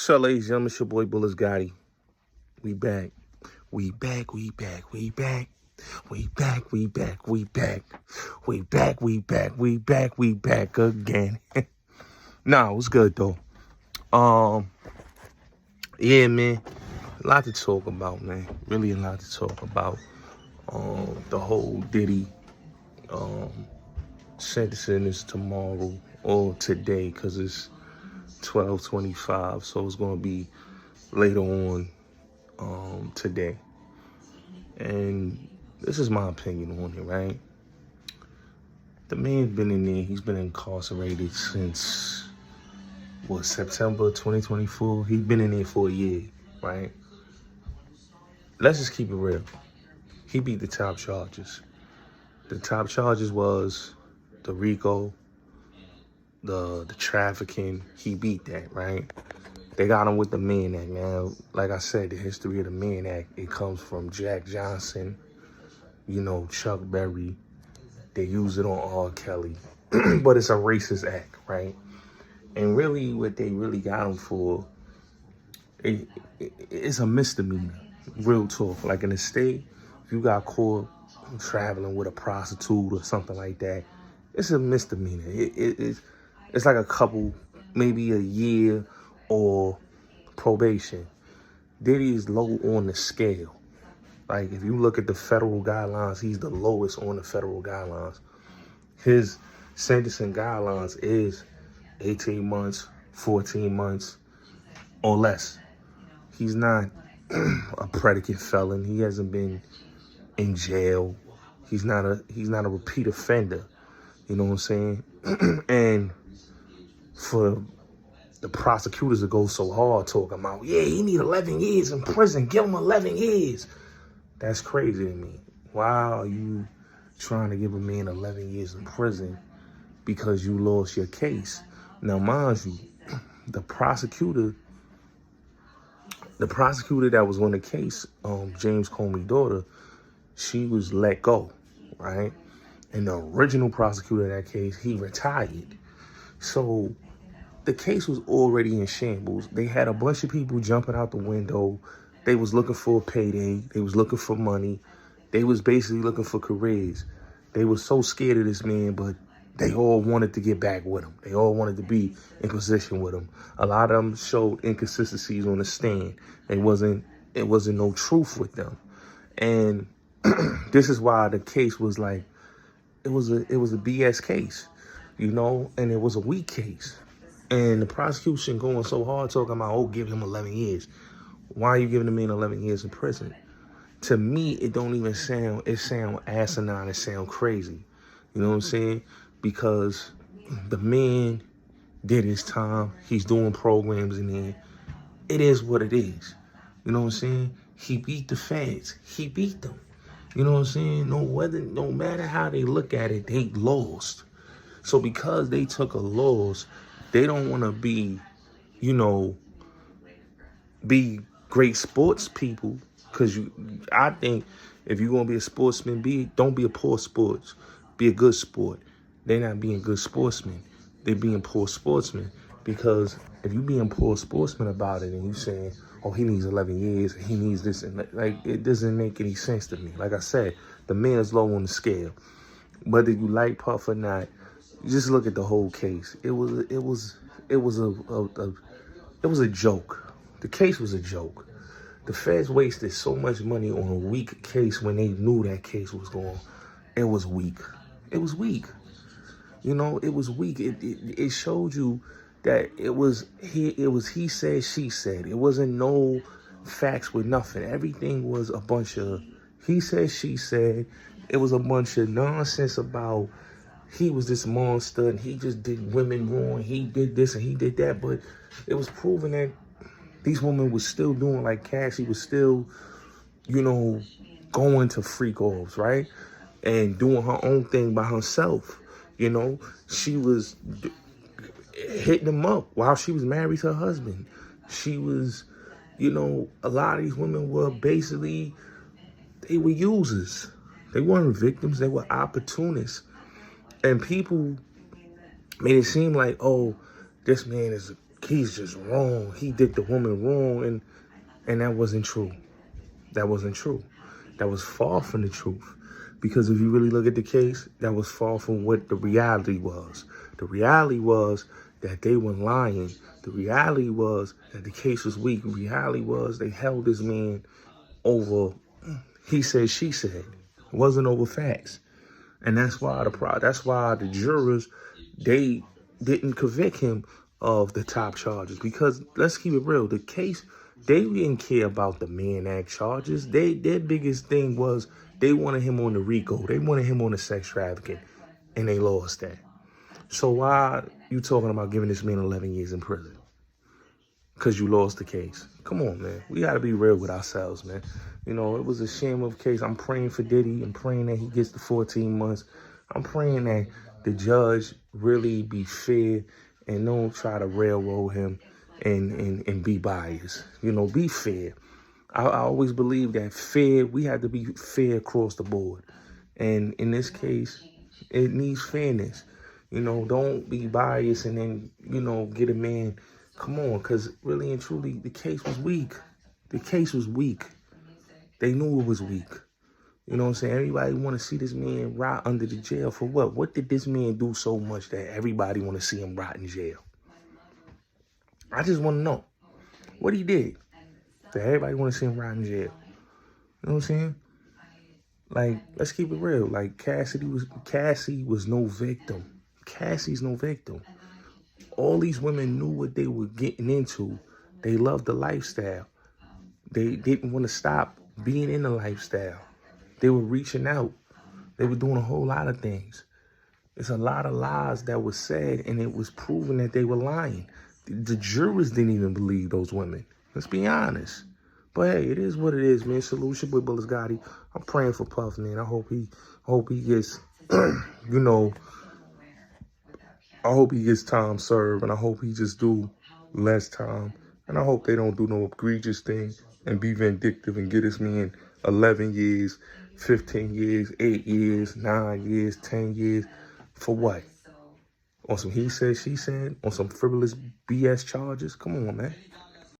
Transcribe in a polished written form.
So, ladies and gentlemen, it's your boy Bulletz Gotti. We back. We back, we back, we back. We back, we back, we back. We back, we back, we back, we back again. Nah, it was good though. Yeah, man. A lot to talk about, man. Really a lot to talk about. The whole Diddy sentencing is tomorrow or today, because it's 12:25, so it's gonna be later on today. And this is my opinion on it, right? The man's been in there. He's been incarcerated since, September 2024? He's been in there for a year, right? Let's just keep it real. He beat the top charges. The top charges was the RICO, the trafficking. He beat that, right? They got him with the Mann Act. Now, like I said, the history of the Mann Act, it comes from Jack Johnson, Chuck Berry. They use it on R. Kelly. But it's a racist act, right? And really, what they really got him for, it's a misdemeanor. Real talk. Like in the state, if you got caught traveling with a prostitute or something like that, it's a misdemeanor. It's like a couple, maybe a year or probation. Diddy is low on the scale. Like, if you look at the federal guidelines, he's the lowest on the federal guidelines. His sentencing guidelines is 18 months, 14 months, or less. He's not a predicate felon. He hasn't been in jail. He's not a repeat offender. You know what I'm saying? And for the prosecutors to go so hard talking about, yeah, he need 11 years in prison. Give him 11 years. That's crazy to me. Why are you trying to give a man 11 years in prison because you lost your case? Now, mind you, the prosecutor that was on the case, James Comey's daughter, she was let go, right? And the original prosecutor of that case, he retired. So the case was already in shambles. They had a bunch of people jumping out the window. They was looking for a payday. They was looking for money. They was basically looking for careers. They were so scared of this man, but they all wanted to get back with him. They all wanted to be in position with him. A lot of them showed inconsistencies on the stand. It wasn't no truth with them. And this is why the case was like, it was a BS case, and it was a weak case. And the prosecution going so hard talking about, oh, give him 11 years. Why are you giving the man 11 years in prison? To me, it don't even sound asinine. It sound crazy. You know what I'm saying? Because the man did his time. He's doing programs in there. It is what it is. You know what I'm saying? He beat the feds. He beat them. You know what I'm saying? No matter how they look at it, they lost. So because they took a loss, they don't want to be great sports people. Because I think if you're going to be a sportsman, don't be a poor sports. Be a good sport. They're not being good sportsmen. They're being poor sportsmen. Because if you being poor sportsmen about it and you saying, oh, he needs 11 years, he needs this, and like, it doesn't make any sense to me. Like I said, the man is low on the scale. Whether you like Puff or not, just look at the whole case. It was a joke. The case was a joke. The feds wasted so much money on a weak case when they knew that case was going. It was weak. It was weak. It was weak. It showed you that it was he said, she said. It wasn't no facts with nothing. Everything was a bunch of he said, she said. It was a bunch of nonsense about he was this monster and he just did women wrong. He did this and he did that. But it was proven that these women was still doing like Cassie was still, going to freak offs, right? And doing her own thing by herself. She was hitting him up while she was married to her husband. She was, a lot of these women were basically, they were users. They weren't victims. They were opportunists. And people made it seem like, oh, this man is he's just wrong. He did the woman wrong, and that wasn't true. That wasn't true. That was far from the truth. Because if you really look at the case, that was far from what the reality was. The reality was that they were lying. The reality was that the case was weak. The reality was they held this man over, he said, she said. It wasn't over facts. And that's why the jurors, they didn't convict him of the top charges. Because let's keep it real, the case, they didn't care about the Mann Act charges. Their biggest thing was they wanted him on the RICO. They wanted him on the sex trafficking, and they lost that. So why you talking about giving this man 11 years in prison? Because you lost the case. Come on, man. We got to be real with ourselves, man. You know, it was a shame of a case. I'm praying for Diddy. I'm praying that he gets the 14 months. I'm praying that the judge really be fair and don't try to railroad him and be biased. You know, be fair. I always believe that we have to be fair across the board. And in this case, it needs fairness. You know, don't be biased and then, you know, get a man. Come on, because really and truly, the case was weak. The case was weak. They knew it was weak. You know what I'm saying? Everybody want to see this man rot under the jail for what? What did this man do so much that everybody want to see him rot in jail? I just want to know what he did that everybody want to see him rot in jail. You know what I'm saying? Like, let's keep it real. Like, Cassie was no victim. Cassie's no victim. All these women knew what they were getting into. They loved the lifestyle. They didn't want to stop being in the lifestyle. They were reaching out. They were doing a whole lot of things. It's a lot of lies that was said, and it was proven that they were lying. The jurors didn't even believe those women. Let's be honest. But hey, it is what it is, man. Salute your boy Bulletz Gotti. I'm praying for Puff, man. I hope he gets, you know, I hope he gets time served, and I hope he just do less time. And I hope they don't do no egregious thing and be vindictive and get this man 11 years, 15 years, 8 years, 9 years, 10 years. For what? On some he said, she said? On some frivolous BS charges? Come on, man.